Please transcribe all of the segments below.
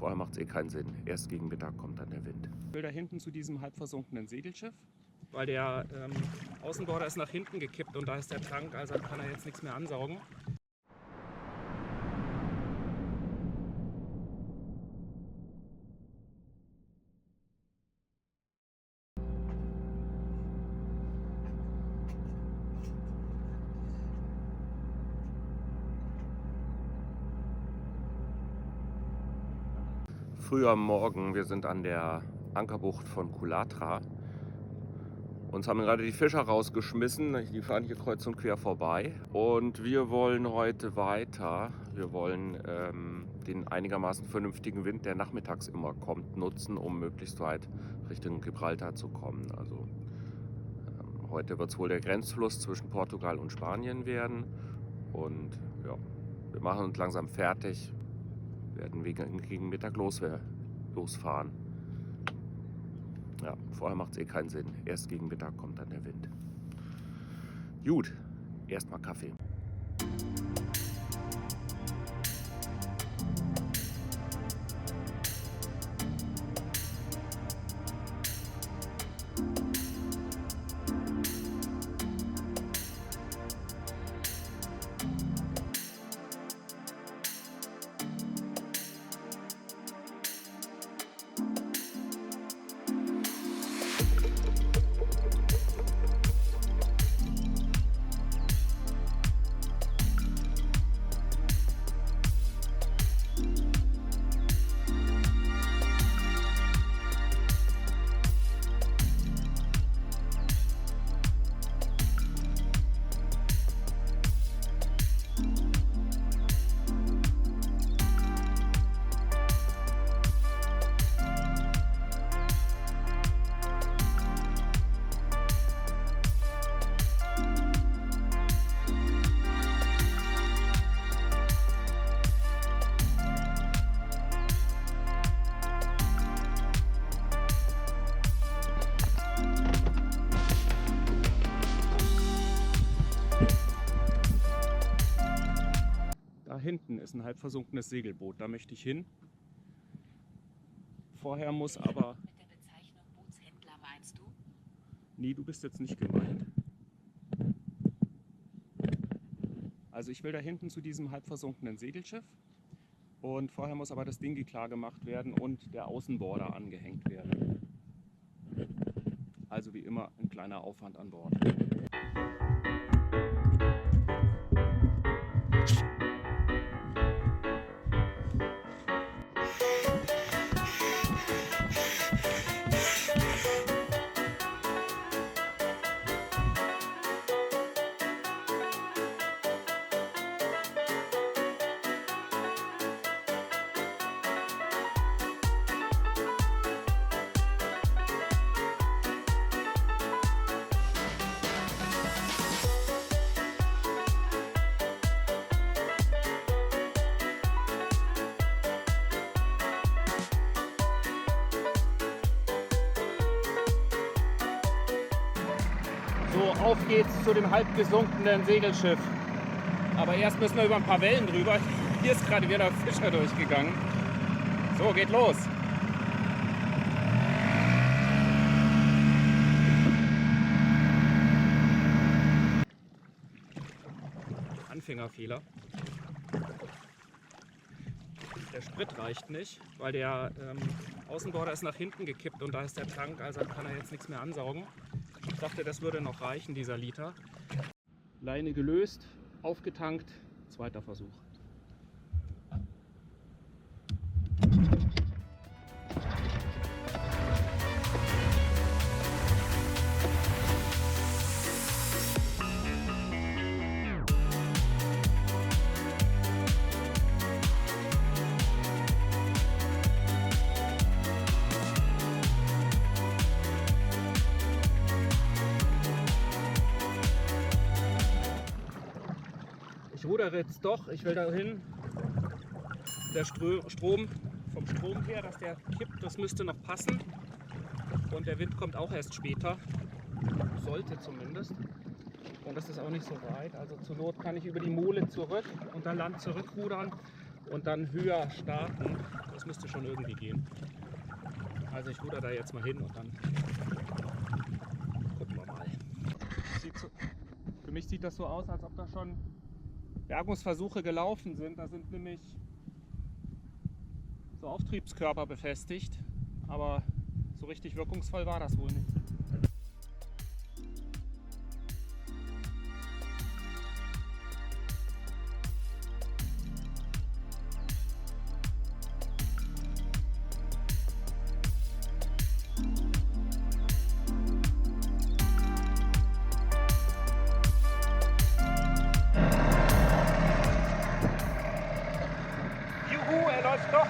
vorher macht es eh keinen Sinn. Erst gegen Mittag kommt dann der Wind. Ich will da hinten zu diesem halb versunkenen Segelschiff, weil der Außenborder ist nach hinten gekippt und da ist der Tank, also kann er jetzt nichts mehr ansaugen. Früh am Morgen, wir sind an der Ankerbucht von Coulatra. Uns haben gerade die Fischer rausgeschmissen, die fahren hier kreuz und quer vorbei. Und wir wollen heute weiter. Wir wollen den einigermaßen vernünftigen Wind, der nachmittags immer kommt, nutzen, um möglichst weit Richtung Gibraltar zu kommen. Also heute wird es wohl der Grenzfluss zwischen Portugal und Spanien werden. Und ja, wir machen uns langsam fertig. Werden wir gegen Mittag losfahren. Ja, vorher macht es eh keinen Sinn. Erst gegen Mittag kommt dann der Wind. Gut, erstmal Kaffee. Da hinten ist ein halb versunkenes Segelboot, da möchte ich hin. Vorher muss aber... Mit der Bezeichnung Bootshändler meinst du? Nee, du bist jetzt nicht gemeint. Also ich will da hinten zu diesem halb versunkenen Segelschiff und vorher muss aber das Dingi klar gemacht werden und der Außenborder angehängt werden. Also wie immer ein kleiner Aufwand an Bord. So, auf geht's zu dem halb gesunkenen Segelschiff. Aber erst müssen wir über ein paar Wellen drüber. Hier ist gerade wieder ein Fischer durchgegangen. So, geht los. Anfängerfehler. Der Sprit reicht nicht, weil der Außenborder ist nach hinten gekippt und da ist der Tank, also kann er jetzt nichts mehr ansaugen. Ich dachte, das würde noch reichen, dieser Liter. Leine gelöst, aufgetankt, zweiter Versuch. Ich rudere jetzt doch, ich will dahin. Der Strom, vom Strom her, dass der kippt, das müsste noch passen. Und der Wind kommt auch erst später. Sollte zumindest. Und das ist auch nicht so weit. Also zur Not kann ich über die Mole zurück und dann Land zurückrudern. und dann höher starten. Das müsste schon irgendwie gehen. Also ich ruder da jetzt mal hin und dann gucken wir mal. Für mich sieht das so aus, als ob da schon Bergungsversuche gelaufen sind. Da sind nämlich so Auftriebskörper befestigt, aber so richtig wirkungsvoll war das wohl nicht. Juhu, er läuft doch!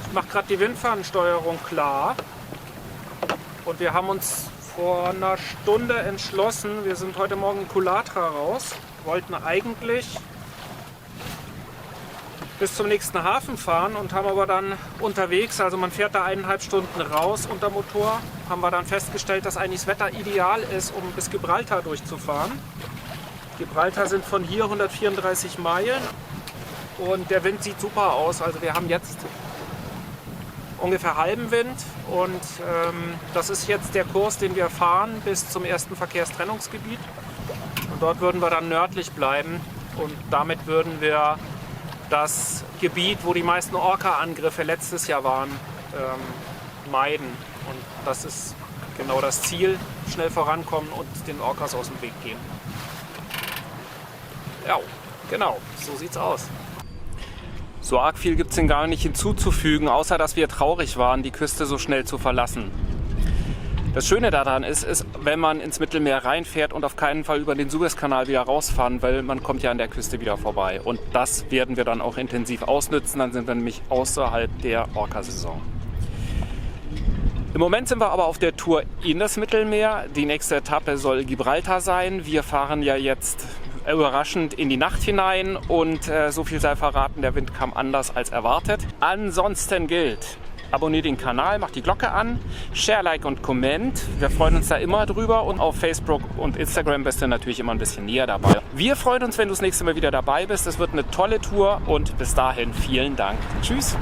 Ich mache gerade die Windfahnensteuerung klar und wir haben uns vor einer Stunde entschlossen, wir sind heute Morgen in Coulatra raus, wollten eigentlich bis zum nächsten Hafen fahren und haben aber dann unterwegs, also man fährt da 1,5 Stunden raus unter Motor, haben wir dann festgestellt, dass eigentlich das Wetter ideal ist, um bis Gibraltar durchzufahren. Gibraltar sind von hier 134 Meilen und der Wind sieht super aus, also wir haben jetzt ungefähr halben Wind und das ist jetzt der Kurs, den wir fahren bis zum ersten Verkehrstrennungsgebiet und dort würden wir dann nördlich bleiben und damit würden wir das Gebiet, wo die meisten Orca-Angriffe letztes Jahr waren, meiden und das ist genau das Ziel, schnell vorankommen und den Orcas aus dem Weg gehen. Ja, genau, so sieht's aus. So arg viel gibt es denn gar nicht hinzuzufügen, außer dass wir traurig waren, die Küste so schnell zu verlassen. Das Schöne daran ist, wenn man ins Mittelmeer reinfährt und auf keinen Fall über den Suezkanal wieder rausfahren, weil man kommt ja an der Küste wieder vorbei. Und das werden wir dann auch intensiv ausnützen, dann sind wir nämlich außerhalb der Orca-Saison. Im Moment sind wir aber auf der Tour in das Mittelmeer. Die nächste Etappe soll Gibraltar sein. Wir fahren ja jetzt überraschend in die Nacht hinein und so viel sei verraten, der Wind kam anders als erwartet. Ansonsten gilt, abonniert den Kanal, macht die Glocke an, share, like und comment. Wir freuen uns da immer drüber und auf Facebook und Instagram bist du natürlich immer ein bisschen näher dabei. Wir freuen uns, wenn du das nächste Mal wieder dabei bist. Es wird eine tolle Tour und bis dahin vielen Dank. Tschüss!